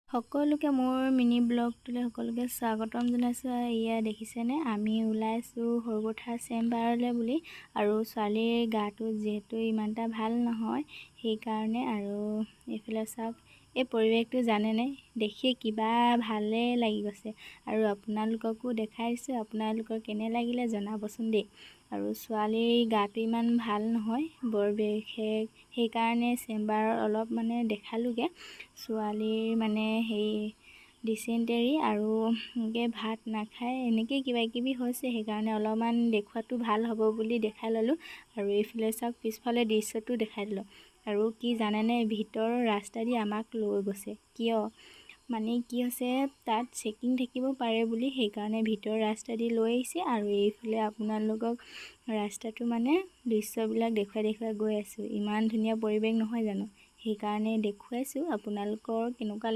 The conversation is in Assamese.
সকলোকে মোৰ মিনি ব্লগটোলৈ সকলোকে স্বাগতম জনাইছোঁ। এয়া দেখিছেনে, আমি ওলাইছোঁ সৰুপথাৰ চেম্বাৰলৈ বুলি। আৰু ছোৱালীৰ গাটো যিহেতু ইমান এটা ভাল নহয়, সেইকাৰণে। আৰু এইফালে চাওক, এই পৰিৱেশটো জানেনে, দেখি কিবা ভালে লাগি গৈছে। আৰু আপোনালোককো দেখাইছোঁ, আপোনালোকৰ কেনে লাগিলে জনাবচোন দেই। আৰু ছোৱালীৰ গাটো ইমান ভাল নহয় বৰ বিশেষ, সেইকাৰণে চেম্বাৰত অলপ দেখালোঁগৈ। ছোৱালীৰ সেই ডিচেণ্টেৰী আৰু ভাত নাখায়, এনেকৈ কিবা কিবি হৈছে, সেইকাৰণে অলপমান দেখুৱাটো ভাল হ'ব বুলি দেখাই ল'লোঁ। আৰু এইফালে চাওক, পিছফালে দৃশ্যটো দেখাই দিলোঁ। আৰু কি জানেনে, ভিতৰৰ ৰাস্তা দি আমাক লৈ গৈছে। কিয় কি হৈছে, তাত চেকিং থাকিব পাৰে বুলি, সেইকাৰণে ভিতৰৰ ৰাস্তা দি লৈ আহিছে। আৰু এইফালে আপোনালোকক ৰাস্তাটো দৃশ্যবিলাক দেখুৱাই গৈ আছোঁ। ইমান ধুনীয়া পৰিৱেশ নহয় জানো, সেইকাৰণে দেখুৱাইছোঁ। আপোনালোকৰ কেনেকুৱা